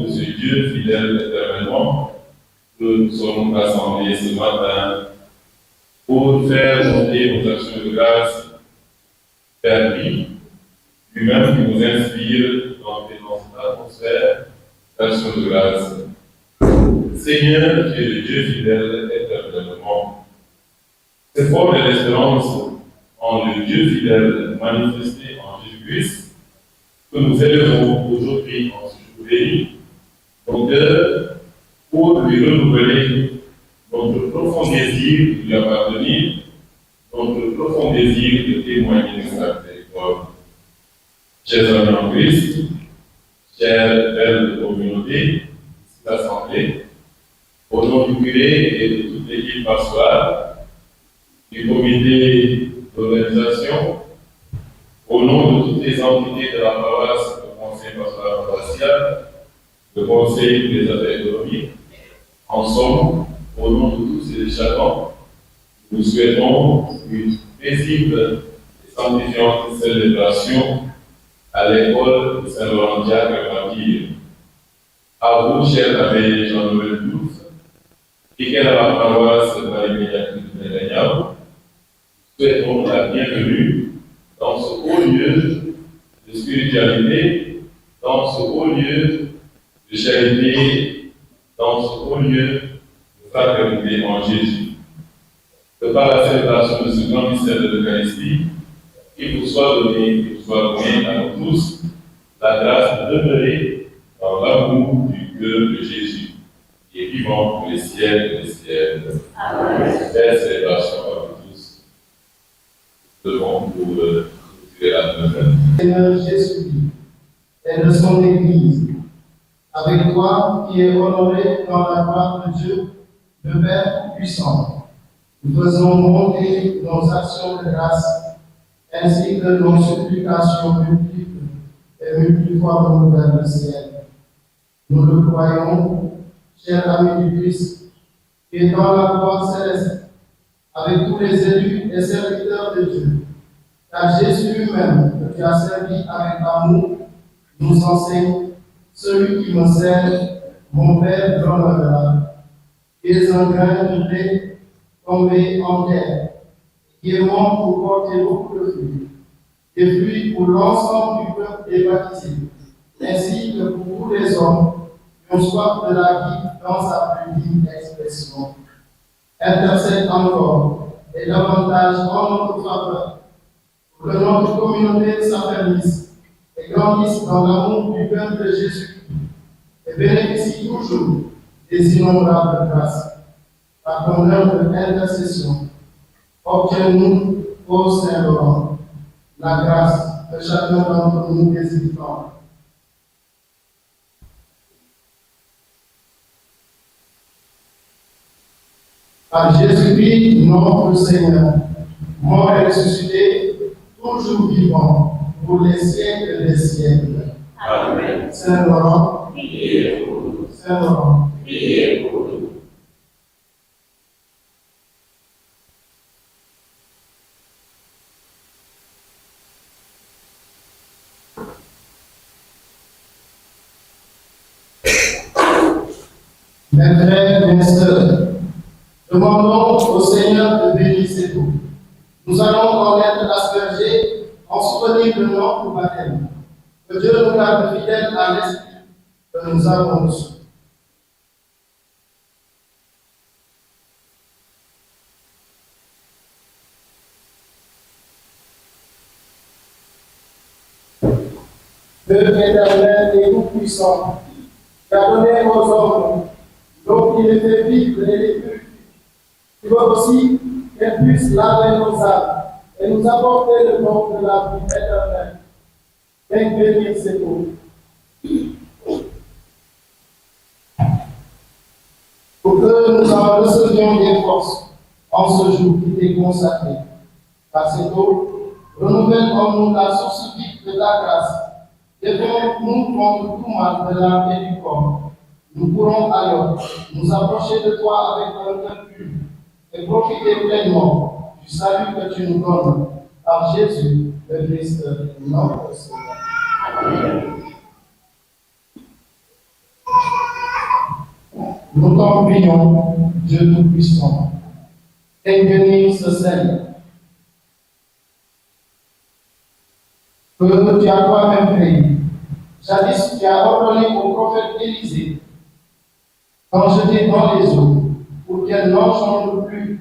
de ce Dieu fidèle éternellement, nous sommes rassemblés ce matin pour faire monter nos actions de grâce vers lui-même qui nous inspire dans cette atmosphère d'actions de grâce. Seigneur, tu es le Dieu fidèle éternellement. C'est fort de l'espérance en le Dieu fidèle manifesté en Jésus-Christ que nous élevons aujourd'hui en ce jour béni nos cœurs pour lui renouveler notre profond désir de lui appartenir, notre profond désir de témoigner de sa miséricorde. Chers amis en Christ, chère belle communauté, l'Assemblée, au nom du curé et de toute l'équipe pastorale, du comité d'organisation, au nom de toutes les entités de la paroisse, le conseil pastoral paroissial, le conseil des affaires économiques, en somme, au nom de tous et de chacun, nous souhaitons une paisible et sanctifiante célébration à l'école de Saint-Laurent-Diac à Martyr. À vous, cher abbé Jean-Noël Douce, fidèle à la paroisse Marie-Médiatrice de Bénénial, souhaitons la bienvenue dans ce haut lieu de spiritualité, dans ce haut lieu de charité, dans ce haut lieu de fraternité en Jésus. Que par la célébration de ce grand mystère de l'Eucharistie, il vous soit donné à nous tous la grâce de demeurer dans l'amour du cœur de Jésus et vivant pour les siècles et les siècles. Amen. Belle célébration à vous tous. Devant pour clôturer la demeure. Seigneur Jésus et de son Église, avec toi qui es honoré dans la gloire de Dieu, le Père puissant, nous faisons monter nos actions de grâce ainsi que nos supplications multiples et multiformes vers le ciel. Nous le croyons, chers amis du Christ, qui est dans la gloire céleste, avec tous les élus et serviteurs de Dieu. Car Jésus lui-même, que tu as servi avec amour, nous enseigne: celui qui me sert, mon Père l'honorera. Qui est un grain de blé tombé en terre, qui est bon pour porter beaucoup de fruits, des fruits pour l'ensemble du peuple des baptisés, ainsi que pour tous les hommes qui ont soif de la vie dans sa plus vive expression. Intercède encore et davantage en notre faveur, pour que notre communauté s'affermisse et grandisse dans l'amour du peuple de Jésus-Christ et bénéficie toujours des innombrables grâces. Par ton œuvre d'intercession, obtiens-nous, ô Saint-Laurent, la grâce que chacun d'entre nous désire tant. Par Jésus-Christ, notre Seigneur, mort et ressuscité, toujours vivant, pour les siècles des siècles. Amen. Saint-Laurent, priez pour nous. Saint-Laurent, Priez pour nous. mes frères, mes sœurs, demandons au Seigneur de bénir ces eaux. Nous allons connaître l'asperger en souvenir de notre baptême. Que Dieu nous garde fidèles à l'esprit que nous avons reçu. Dieu éternel et tout-puissant, qui a donné aux hommes l'eau qui les fait vivre et les purifie. Tu veux aussi qu'elle puisse laver nos âmes et nous apporter le don de la vie éternelle. Viens bénir cette eau. Pour que nous en recevions des forces en ce jour qui t'est consacré. Par cette eau, renouvelle en nous la source vive de ta grâce. Défends-nous contre tout mal de l'âme et du corps. Nous pourrons alors nous approcher de toi avec un cœur pur et profiter pleinement du salut que tu nous donnes par Jésus, le Christ, notre Seigneur. Amen. Nous t'en prions, Dieu Tout-Puissant, et bénis ce Seigneur, que tu as toi-même créé. Jadis, tu as ordonné au prophète Élisée d'en jeter dans les eaux, pour qu'elle n'engendre plus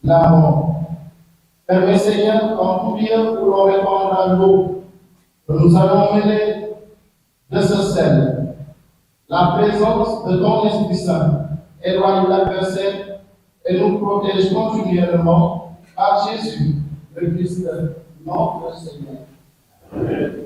la mort. Permets, Seigneur, qu'en tout lieu où l'on répandra l'eau, que nous allons mêler de ce sel, la présence de ton Esprit Saint éloigne l'adversaire et nous protège continuellement par Jésus, le Christ, notre Seigneur. Amen.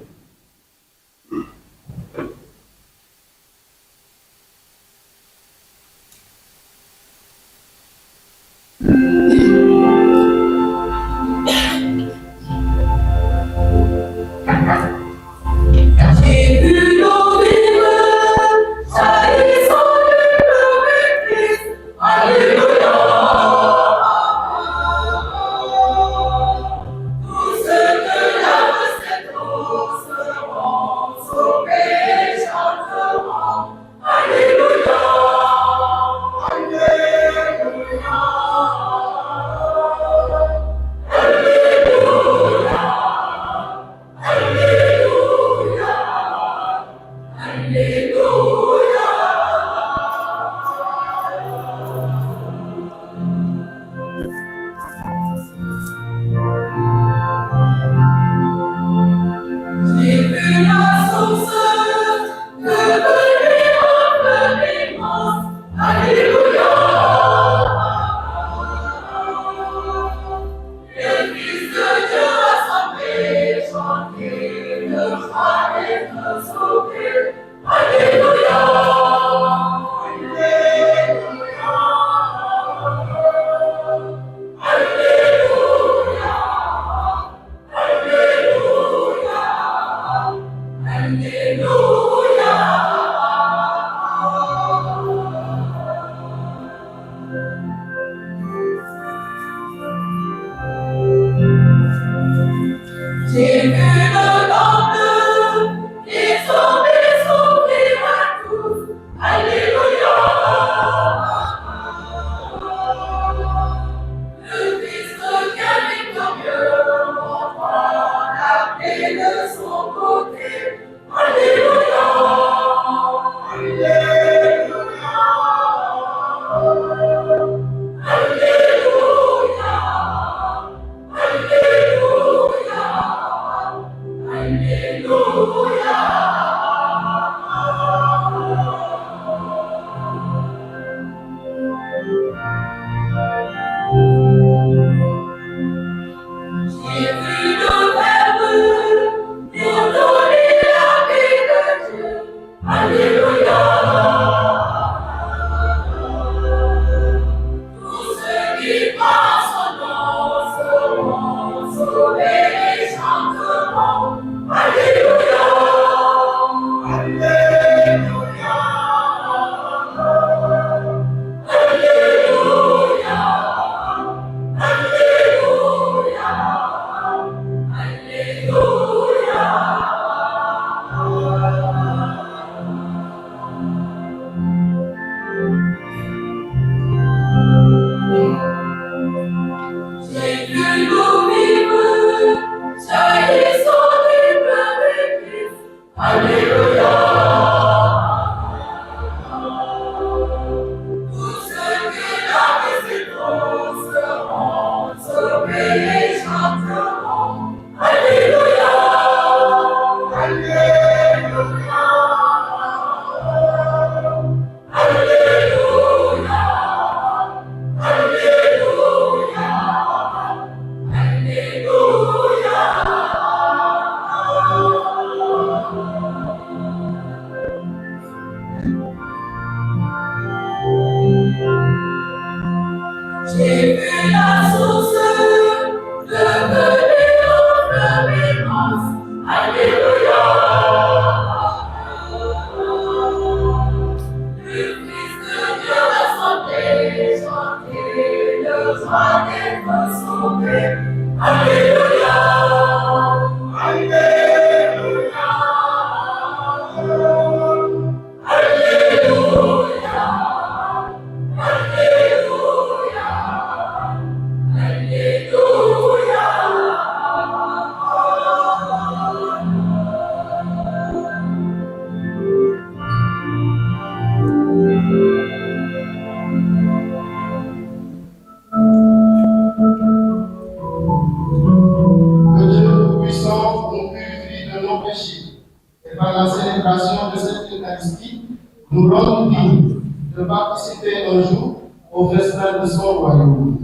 participer un jour au festin de son royaume.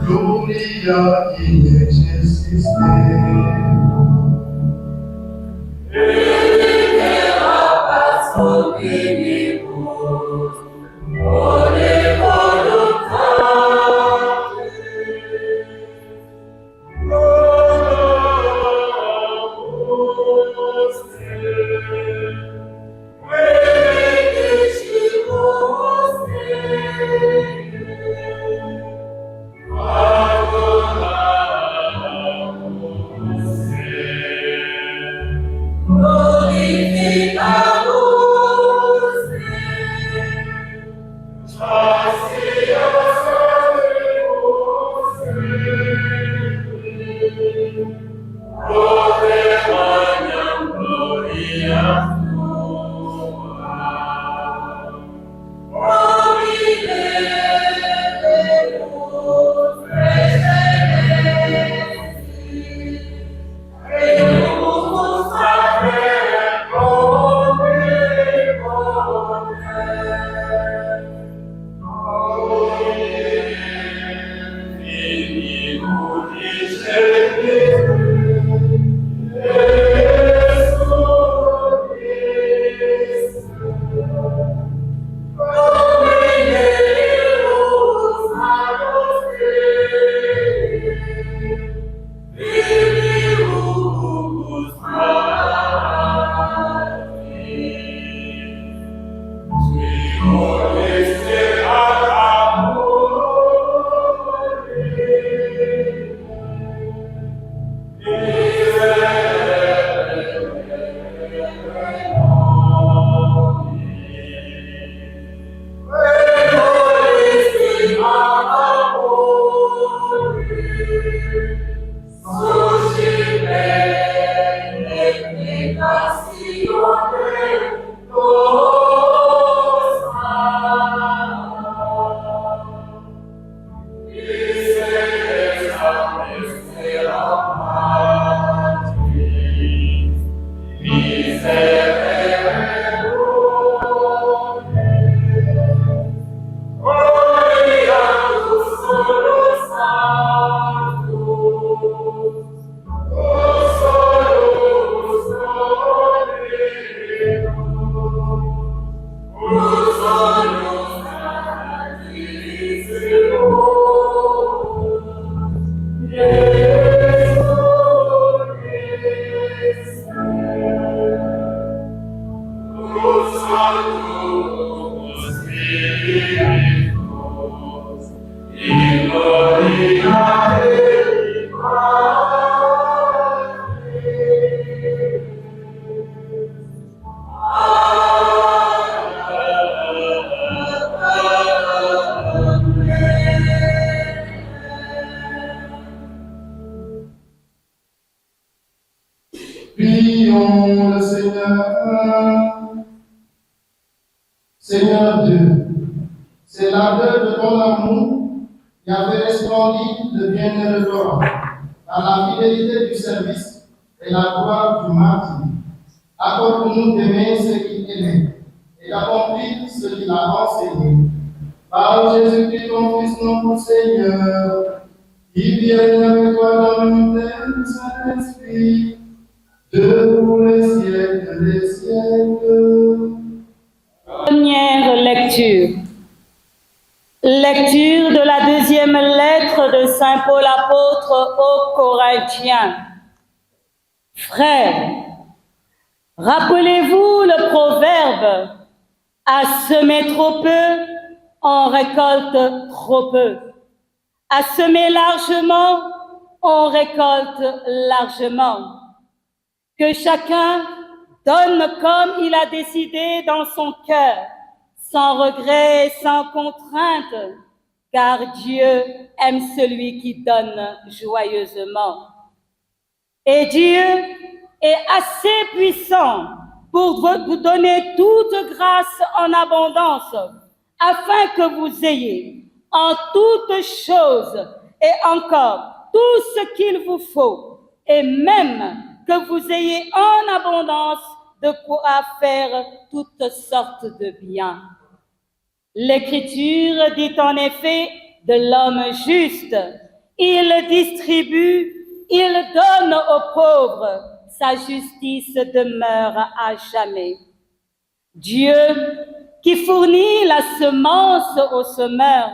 Gloria in excelsis Prions le Seigneur. Seigneur Dieu, c'est l'ardeur de ton amour qui avait resplendi le bien-aimé de toi, dans la fidélité du service et la gloire du martyr. Accorde-nous d'aimer ce qu'il aimait et d'accomplir ce qu'il a enseigné. Par Jésus-Christ, ton Fils, notre Seigneur, qui vient avec toi dans l'unité du Saint-Esprit, de tous les siècles des siècles. Première lecture. Lecture de la deuxième lettre de Saint Paul apôtre aux Corinthiens. Frères, rappelez-vous le proverbe « À semer trop peu, on récolte trop peu. À semer largement, on récolte largement. » Que chacun donne comme il a décidé dans son cœur, sans regret et sans contrainte, car Dieu aime celui qui donne joyeusement. Et Dieu est assez puissant pour vous donner toute grâce en abondance, afin que vous ayez en toutes choses et encore tout ce qu'il vous faut, et même que vous ayez en abondance de quoi faire toutes sortes de biens. L'Écriture dit en effet de l'homme juste, il distribue, il donne aux pauvres, sa justice demeure à jamais. Dieu, qui fournit la semence au semeur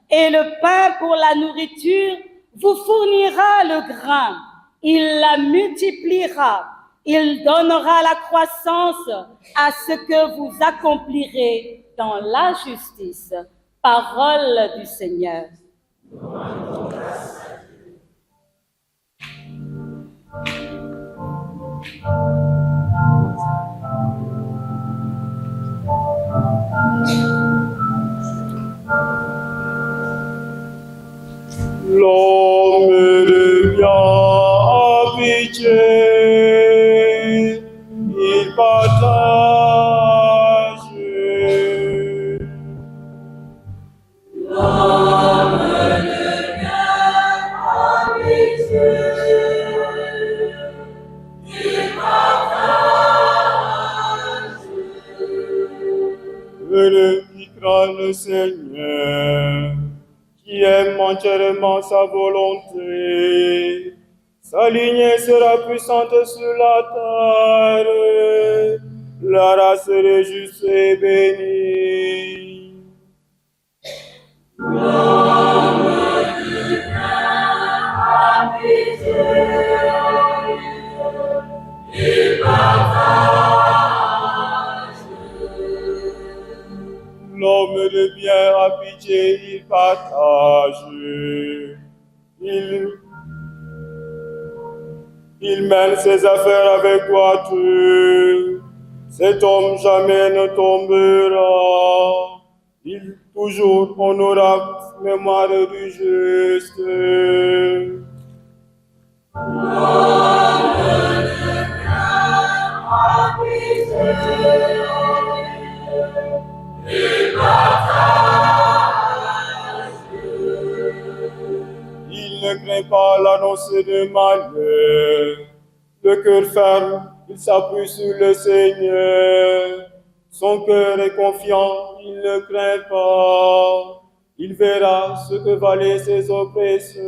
et le pain pour la nourriture, vous fournira le grain, il la multipliera, il donnera la croissance à ce que vous accomplirez dans la justice. Parole du Seigneur. L'homme devient pitié, il partage. L'homme devient pitié, il partage. Celui qui craint le Seigneur, qui aime entièrement sa volonté, sa lignée sera puissante sur la terre, la race des justes est bénie. L'homme devient pitié, il partage. L'homme de bien a pitié, il partage. Il mène ses affaires avec droiture. Cet homme jamais ne tombera. Il toujours honorable mémoire du juste. L'homme devient pitié, il partage. Il ne craint pas l'annonce de malheur. Le cœur ferme, il s'appuie sur le Seigneur. Son cœur est confiant, il ne craint pas. Il verra ce que valaient ses oppresseurs.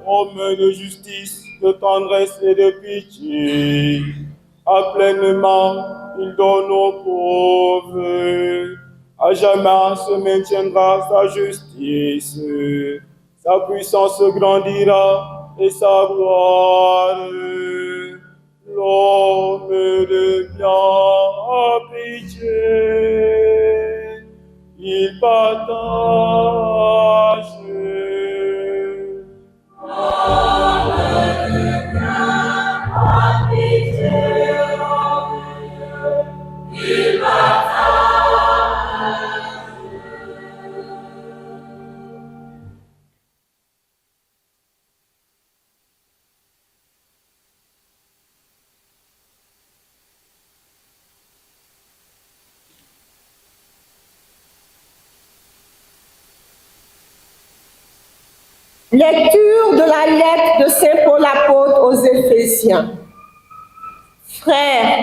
Homme de justice, de tendresse et de pitié, à pleinement il donne aux pauvres. À jamais se maintiendra sa justice, sa puissance grandira et sa gloire. L'homme devient pitié, il partage. Lecture de la lettre de Saint Paul apôtre aux Éphésiens. Frères,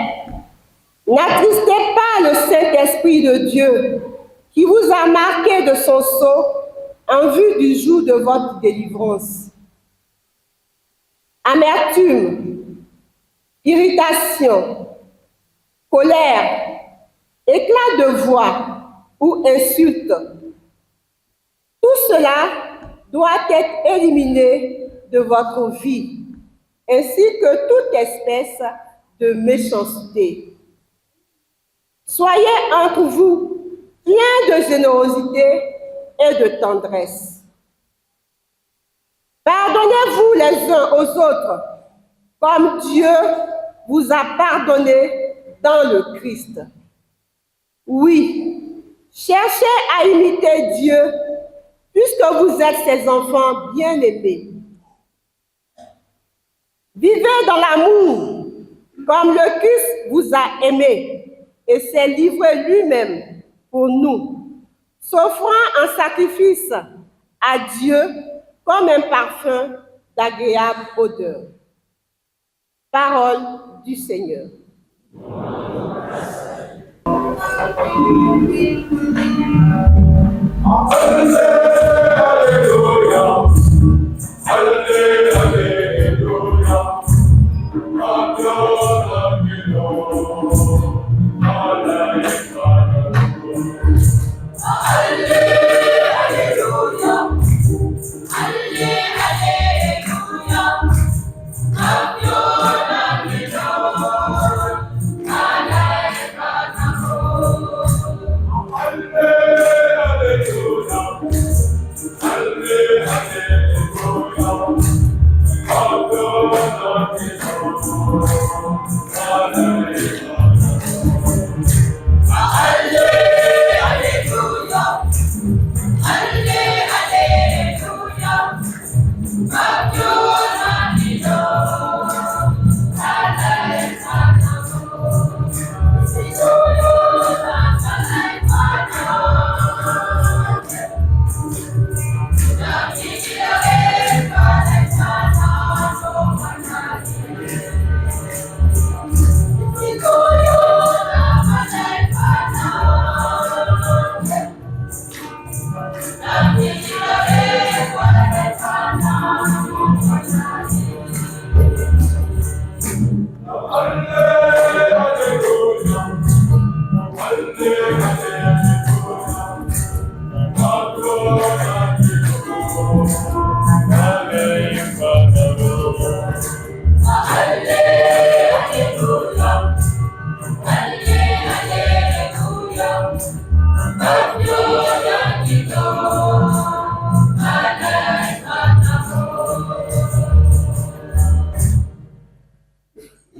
n'attristez pas le Saint-Esprit de Dieu qui vous a marqué de son sceau en vue du jour de votre délivrance. Amertume, irritation, colère, éclat de voix ou insulte, tout cela doit être éliminé de votre vie, ainsi que toute espèce de méchanceté. Soyez entre vous pleins de générosité et de tendresse. Pardonnez-vous les uns aux autres, comme Dieu vous a pardonné dans le Christ. Oui, cherchez à imiter Dieu, puisque vous êtes ses enfants bien-aimés. Vivez dans l'amour, comme le Christ vous a aimé et s'est livré lui-même pour nous, s'offrant en sacrifice à Dieu comme un parfum d'agréable odeur. Parole du Seigneur.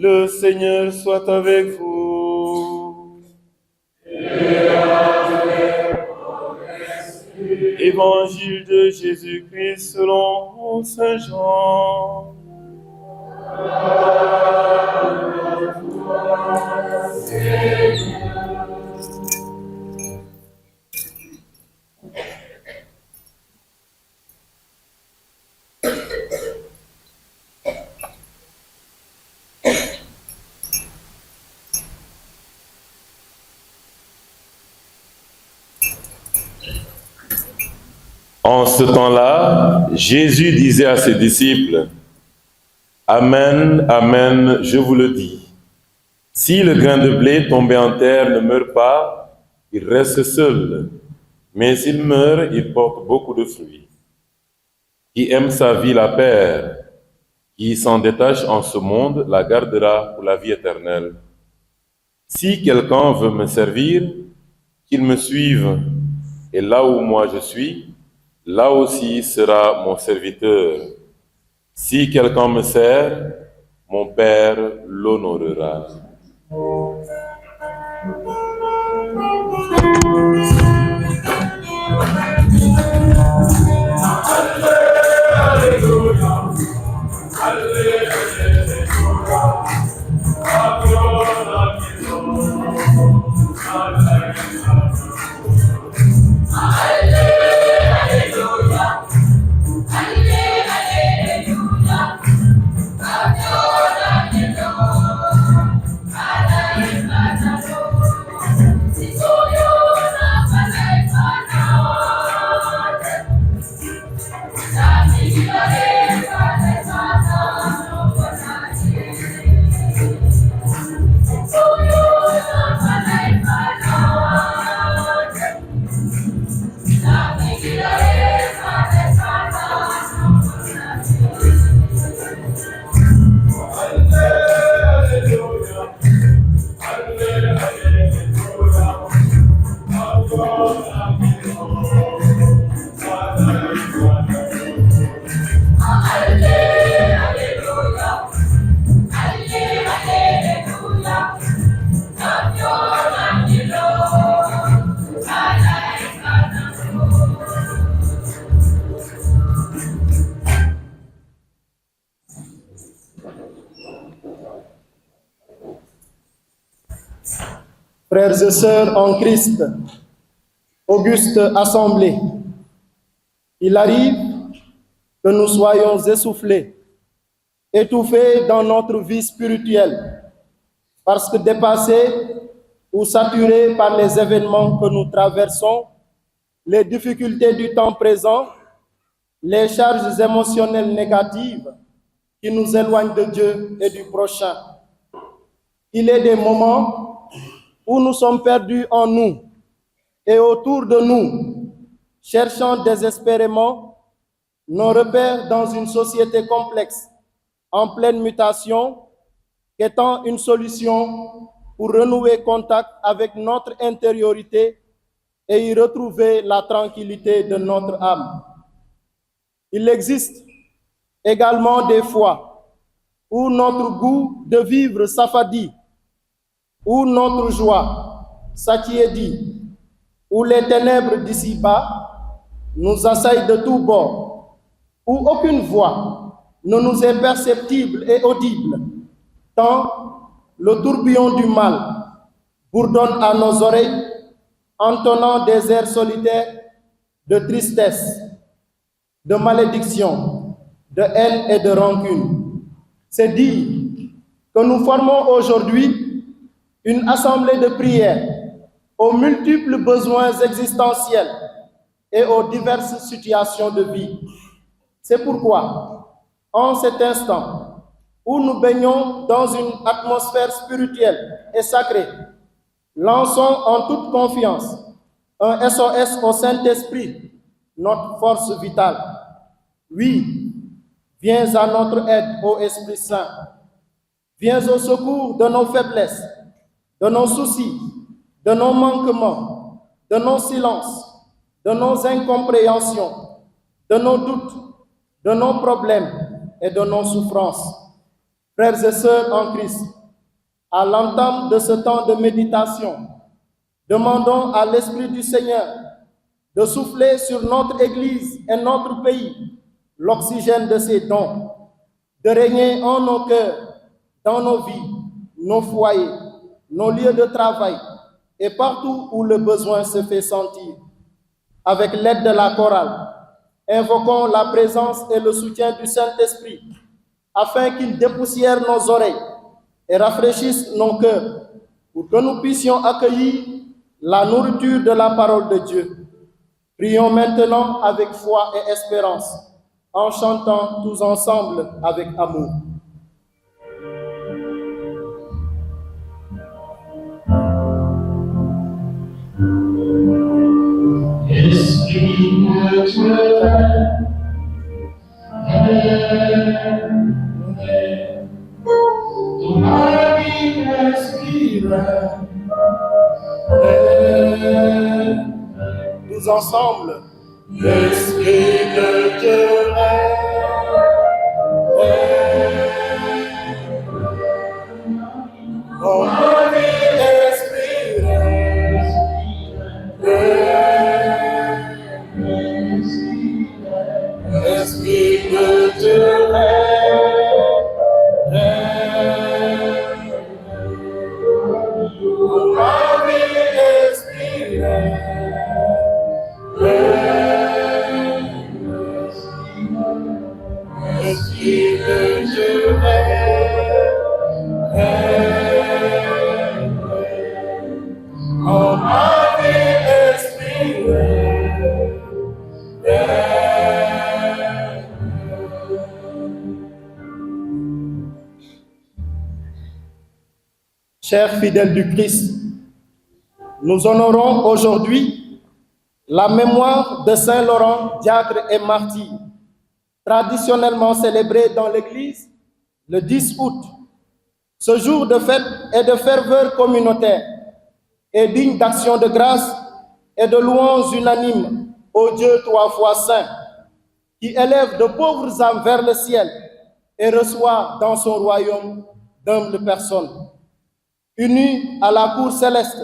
Le Seigneur soit avec vous. Évangile de Jésus-Christ selon Saint Jean. En ce temps-là, Jésus disait à ses disciples, « Amen, amen, je vous le dis. Si le grain de blé tombé en terre ne meurt pas, il reste seul, mais s'il meurt, il porte beaucoup de fruits. Qui aime sa vie la perd, qui s'en détache en ce monde la gardera pour la vie éternelle. Si quelqu'un veut me servir, qu'il me suive, et là où moi je suis, là aussi sera mon serviteur. Si quelqu'un me sert, mon Père l'honorera. » Frères et sœurs en Christ, auguste assemblée, il arrive que nous soyons essoufflés, étouffés dans notre vie spirituelle, parce que dépassés ou saturés par les événements que nous traversons, les difficultés du temps présent, les charges émotionnelles négatives qui nous éloignent de Dieu et du prochain. Il est des moments où nous sommes perdus en nous et autour de nous, cherchant désespérément nos repères dans une société complexe, en pleine mutation, qu'étant une solution pour renouer contact avec notre intériorité et y retrouver la tranquillité de notre âme. Il existe également des fois où notre goût de vivre s'affadit, où notre joie s'attiédit, où les ténèbres d'ici-bas nous assaillent de tous bords, où aucune voix ne nous est perceptible et audible, tant le tourbillon du mal bourdonne à nos oreilles, entonnant des airs solitaires de tristesse, de malédiction, de haine et de rancune. C'est dire que nous formons aujourd'hui une assemblée de prière aux multiples besoins existentiels et aux diverses situations de vie. C'est pourquoi, en cet instant où nous baignons dans une atmosphère spirituelle et sacrée, lançons en toute confiance un SOS au Saint-Esprit, notre force vitale. Oui, viens à notre aide, ô Esprit Saint. Viens au secours de nos faiblesses, de nos soucis, de nos manquements, de nos silences, de nos incompréhensions, de nos doutes, de nos problèmes et de nos souffrances. Frères et sœurs en Christ, à l'entame de ce temps de méditation, demandons à l'Esprit du Seigneur de souffler sur notre Église et notre pays l'oxygène de ses dons, de régner en nos cœurs, dans nos vies, nos foyers, nos lieux de travail et partout où le besoin se fait sentir. Avec l'aide de la chorale, invoquons la présence et le soutien du Saint-Esprit afin qu'il dépoussière nos oreilles et rafraîchisse nos cœurs pour que nous puissions accueillir la nourriture de la parole de Dieu. Prions maintenant avec foi et espérance, en chantant tous ensemble avec amour. Esprit de Dieu, ton ami respire. Tous ensemble. L'Esprit de Dieu Ton ami respire. L'Esprit de Dieu ton ami respire. L'Esprit de Dieu mon ami respire. Chers fidèles du Christ, nous honorons aujourd'hui la mémoire de Saint Laurent, diacre et martyr, traditionnellement célébré dans l'Église le 10 août. Ce jour de fête et de ferveur communautaire est digne d'action de grâce et de louanges unanimes au Dieu trois fois saint, qui élève de pauvres âmes vers le ciel et reçoit dans son royaume d'humbles personnes. Unis à la cour céleste,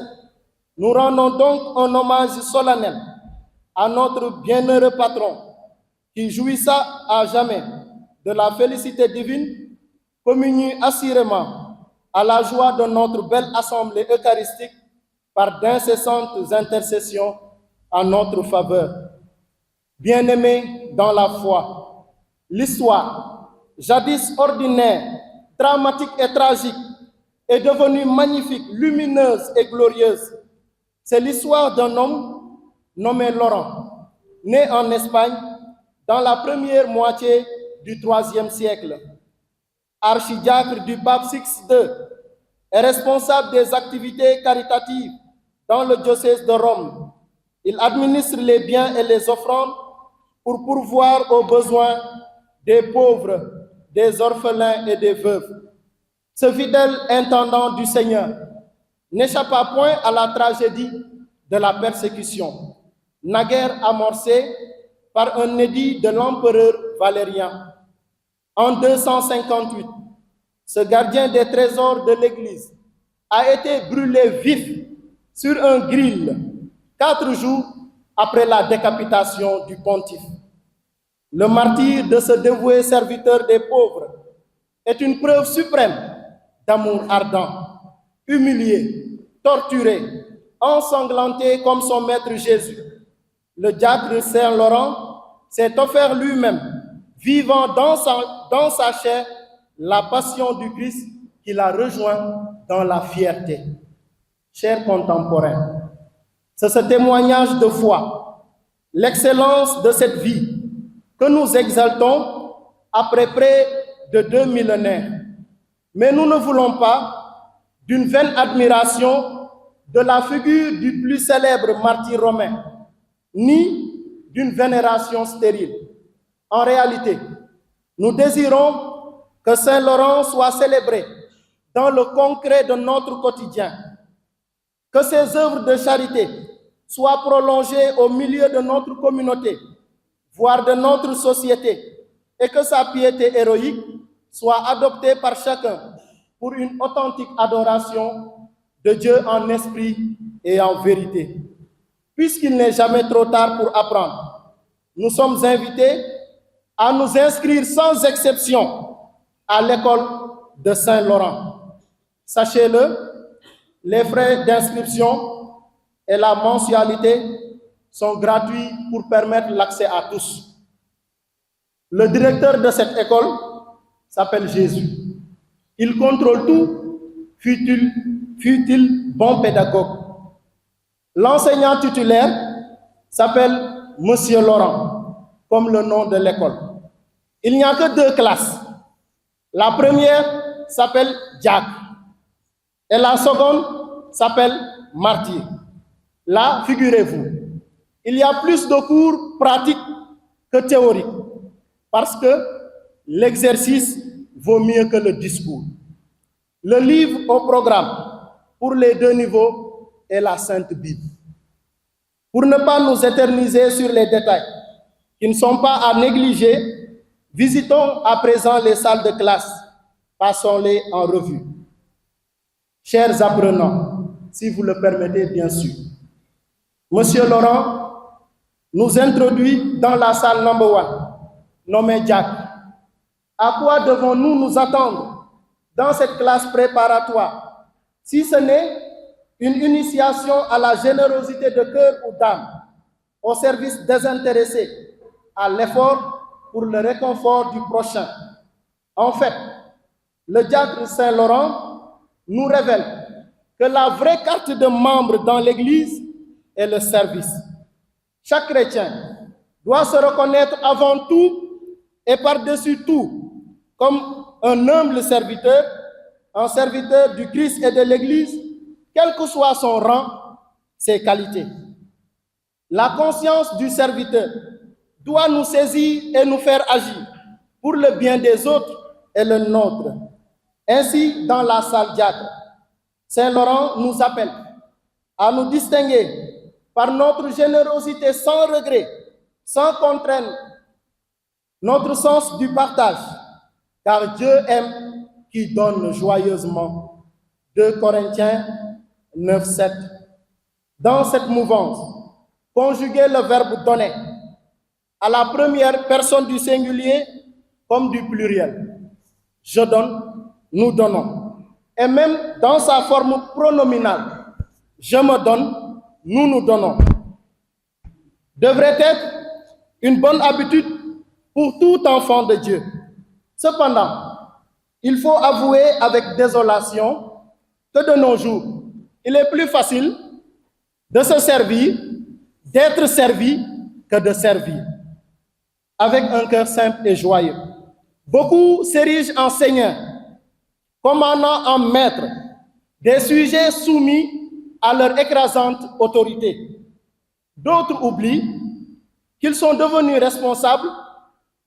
nous rendons donc un hommage solennel à notre bienheureux patron, qui jouissa à jamais de la félicité divine, communie assurément à la joie de notre belle assemblée eucharistique par d'incessantes intercessions en notre faveur. Bien-aimés dans la foi, l'histoire, jadis ordinaire, dramatique et tragique, est devenue magnifique, lumineuse et glorieuse. C'est l'histoire d'un homme nommé Laurent, né en Espagne dans la première moitié du IIIe siècle. Archidiacre du pape Sixte II et responsable des activités caritatives dans le diocèse de Rome. Il administre les biens et les offrandes pour pourvoir aux besoins des pauvres, des orphelins et des veuves. Ce fidèle intendant du Seigneur n'échappa point à la tragédie de la persécution, naguère amorcée par un édit de l'empereur Valérien. En 258, ce gardien des trésors de l'Église a été brûlé vif sur un grill 4 jours après la décapitation du pontife. Le martyre de ce dévoué serviteur des pauvres est une preuve suprême d'amour ardent, humilié, torturé, ensanglanté comme son maître Jésus. Le diacre Saint-Laurent s'est offert lui-même, vivant dans sa chair la passion du Christ qu'il a rejoint dans la fierté. Chers contemporains, c'est ce témoignage de foi, l'excellence de cette vie que nous exaltons après près de 2 millénaires. Mais nous ne voulons pas d'une vaine admiration de la figure du plus célèbre martyr romain, ni d'une vénération stérile. En réalité, nous désirons que Saint Laurent soit célébré dans le concret de notre quotidien, que ses œuvres de charité soient prolongées au milieu de notre communauté, voire de notre société, et que sa piété héroïque soit adoptée par chacun pour une authentique adoration de Dieu en esprit et en vérité. Puisqu'il n'est jamais trop tard pour apprendre, nous sommes invités à nous inscrire sans exception à l'école de Saint-Laurent. Sachez-le, les frais d'inscription et la mensualité sont gratuits pour permettre l'accès à tous. Le directeur de cette école s'appelle Jésus. Il contrôle tout, fut-il bon pédagogue. L'enseignant titulaire s'appelle Monsieur Laurent, comme le nom de l'école. Il n'y a que 2 classes. La première s'appelle Diacre et la seconde s'appelle Martyr. Là, figurez-vous, il y a plus de cours pratiques que théoriques, parce que l'exercice vaut mieux que le discours. Le livre au programme pour les 2 niveaux est la Sainte Bible. Pour ne pas nous éterniser sur les détails qui ne sont pas à négliger, visitons à présent les salles de classe. Passons-les en revue. Chers apprenants, si vous le permettez bien sûr, Monsieur Laurent nous introduit dans la salle number 1, nommée Diacre. À quoi devons-nous nous attendre dans cette classe préparatoire, si ce n'est une initiation à la générosité de cœur ou d'âme, au service désintéressé, à l'effort pour le réconfort du prochain. En fait, le diacre Saint-Laurent nous révèle que la vraie carte de membre dans l'Église est le service. Chaque chrétien doit se reconnaître avant tout et par-dessus tout comme un humble serviteur, un serviteur du Christ et de l'Église, quel que soit son rang, ses qualités. La conscience du serviteur doit nous saisir et nous faire agir pour le bien des autres et le nôtre. Ainsi, dans la salle diacre, Saint Laurent nous appelle à nous distinguer par notre générosité sans regret, sans contrainte, notre sens du partage, car Dieu aime qui donne joyeusement. 2 Corinthiens 9, 7. Dans cette mouvance, conjuguez le verbe donner à la première personne du singulier comme du pluriel. Je donne, nous donnons. Et même dans sa forme pronominale, je me donne, nous nous donnons, devrait être une bonne habitude pour tout enfant de Dieu. Cependant, il faut avouer avec désolation que de nos jours, il est plus facile de se servir, d'être servi que de servir, avec un cœur simple et joyeux. Beaucoup s'érigent en seigneurs, commandant en maîtres, des sujets soumis à leur écrasante autorité. D'autres oublient qu'ils sont devenus responsables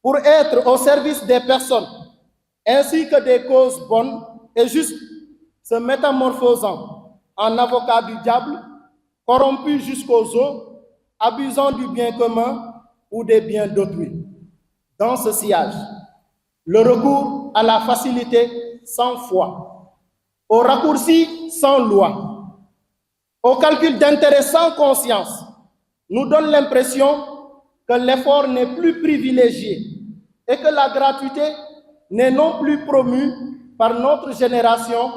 pour être au service des personnes, ainsi que des causes bonnes et justes, se métamorphosant en avocats du diable, corrompus jusqu'aux os, abusant du bien commun ou des biens d'autrui. Dans ce sillage, le recours à la facilité sans foi, au raccourci sans loi, au calcul d'intérêt sans conscience, nous donne l'impression que l'effort n'est plus privilégié et que la gratuité n'est non plus promue par notre génération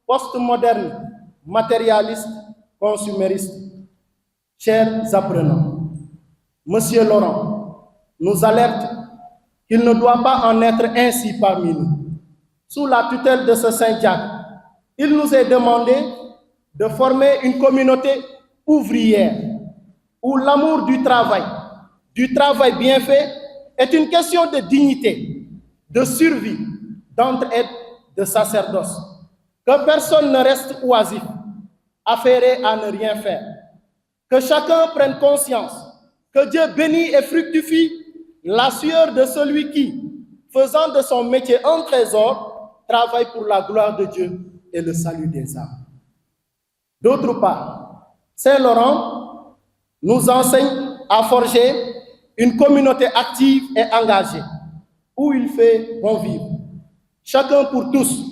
postmoderne, matérialiste, consumériste. Chers apprenants, Monsieur Laurent nous alerte qu'il ne doit pas en être ainsi parmi nous. Sous la tutelle de ce Saint Jacques, il nous est demandé de former une communauté ouvrière où l'amour du travail bien fait, est une question de dignité, de survie, d'entraide, de sacerdoce. Que personne ne reste oisif, affairé à ne rien faire. Que chacun prenne conscience que Dieu bénit et fructifie la sueur de celui qui, faisant de son métier un trésor, travaille pour la gloire de Dieu et le salut des âmes. D'autre part, Saint Laurent nous enseigne à forger une communauté active et engagée, où il fait bon vivre. Chacun pour tous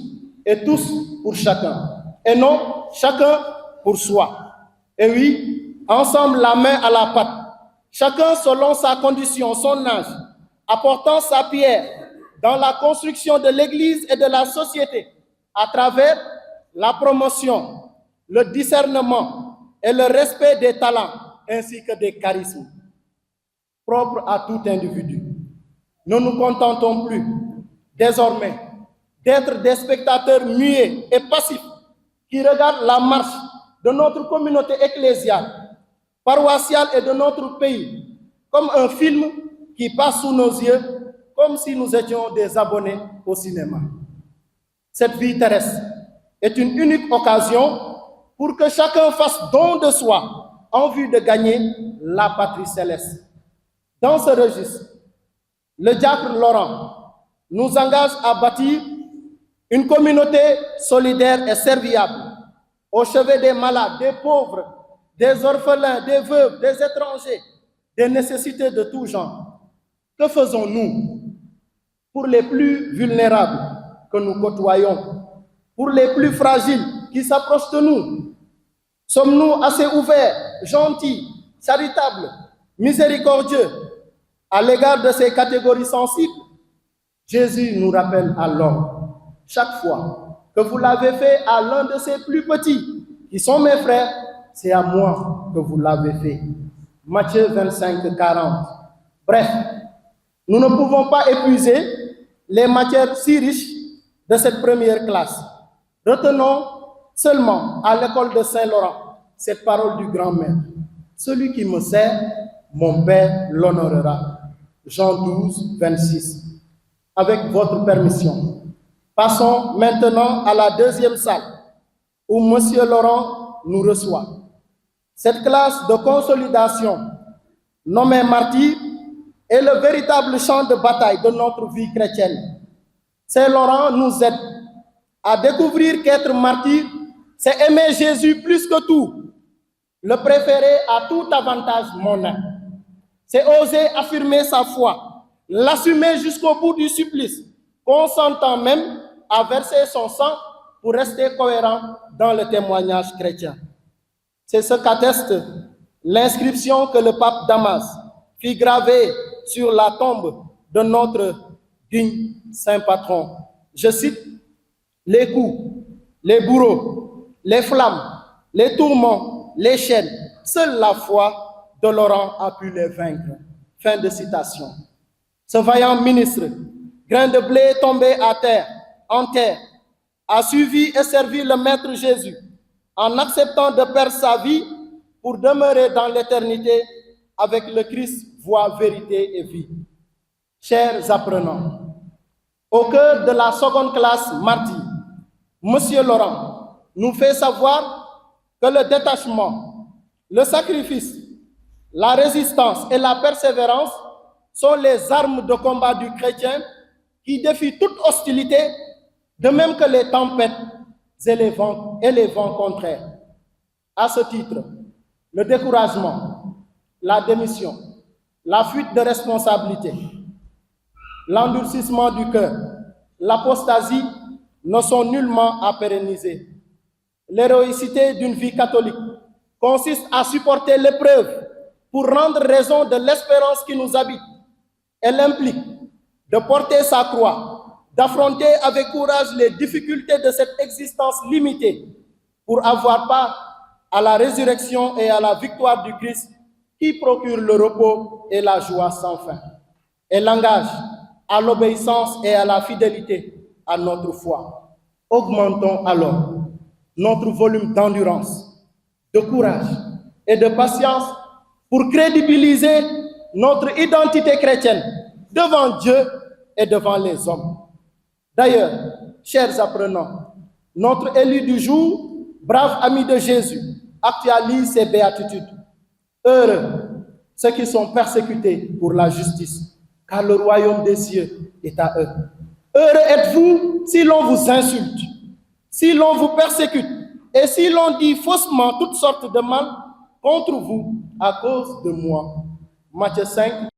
et tous pour chacun, et non chacun pour soi. Et oui, ensemble la main à la pâte, chacun selon sa condition, son âge, apportant sa pierre dans la construction de l'Église et de la société, à travers la promotion, le discernement et le respect des talents, ainsi que des charismes propres à tout individu. Ne nous contentons plus, désormais, d'être des spectateurs muets et passifs qui regardent la marche de notre communauté ecclésiale, paroissiale et de notre pays comme un film qui passe sous nos yeux, comme si nous étions des abonnés au cinéma. Cette vie terrestre est une unique occasion pour que chacun fasse don de soi en vue de gagner la patrie céleste. Dans ce registre, le diacre Laurent nous engage à bâtir une communauté solidaire et serviable au chevet des malades, des pauvres, des orphelins, des veuves, des étrangers, des nécessités de tout genre. Que faisons-nous pour les plus vulnérables que nous côtoyons, pour les plus fragiles qui s'approchent de nous? Sommes-nous assez ouverts, gentils, charitables, miséricordieux à l'égard de ces catégories sensibles? Jésus nous rappelle alors, chaque fois que vous l'avez fait à l'un de ces plus petits, qui sont mes frères, c'est à moi que vous l'avez fait. Matthieu 25, 40. Bref, nous ne pouvons pas épuiser les matières si riches de cette première classe. Retenons seulement à l'école de Saint-Laurent cette parole du grand maître. Celui qui me sert, mon Père l'honorera. Jean 12, 26. Avec votre permission, passons maintenant à la deuxième salle où Monsieur Laurent nous reçoit. Cette classe de consolidation, nommée martyr, est le véritable champ de bataille de notre vie chrétienne. Saint Laurent nous aide à découvrir qu'être martyr, c'est aimer Jésus plus que tout, le préférer à tout avantage mondain. C'est oser affirmer sa foi, l'assumer jusqu'au bout du supplice, consentant même à verser son sang pour rester cohérent dans le témoignage chrétien. C'est ce qu'atteste l'inscription que le pape Damas fit graver sur la tombe de notre digne saint patron. Je cite: les coups, les bourreaux, les flammes, Les tourments, les chaînes, seule la foi de Laurent a pu les vaincre. Fin de citation. Ce vaillant ministre, grain de blé tombé à terre, en terre, a suivi et servi le Maître Jésus en acceptant de perdre sa vie pour demeurer dans l'éternité avec le Christ, voie, vérité et vie. Chers apprenants, au cœur de la seconde classe martyre, Monsieur Laurent nous fait savoir que le détachement, le sacrifice, la résistance et la persévérance sont les armes de combat du chrétien qui défient toute hostilité, de même que les tempêtes et les vents contraires. À ce titre, le découragement, la démission, la fuite de responsabilité, l'endurcissement du cœur, l'apostasie ne sont nullement à pérenniser. L'héroïcité d'une vie catholique consiste à supporter l'épreuve pour rendre raison de l'espérance qui nous habite. Elle implique de porter sa croix, d'affronter avec courage les difficultés de cette existence limitée pour avoir part à la résurrection et à la victoire du Christ qui procure le repos et la joie sans fin. Elle engage à l'obéissance et à la fidélité à notre foi. Augmentons alors notre volume d'endurance, de courage et de patience pour crédibiliser notre identité chrétienne devant Dieu et devant les hommes. D'ailleurs, chers apprenants, notre élu du jour, brave ami de Jésus, actualise ses béatitudes. Heureux ceux qui sont persécutés pour la justice, car le royaume des cieux est à eux. Heureux êtes-vous si l'on vous insulte, si l'on vous persécute, et si l'on dit faussement toutes sortes de mal contre vous à cause de moi. Matthieu 5.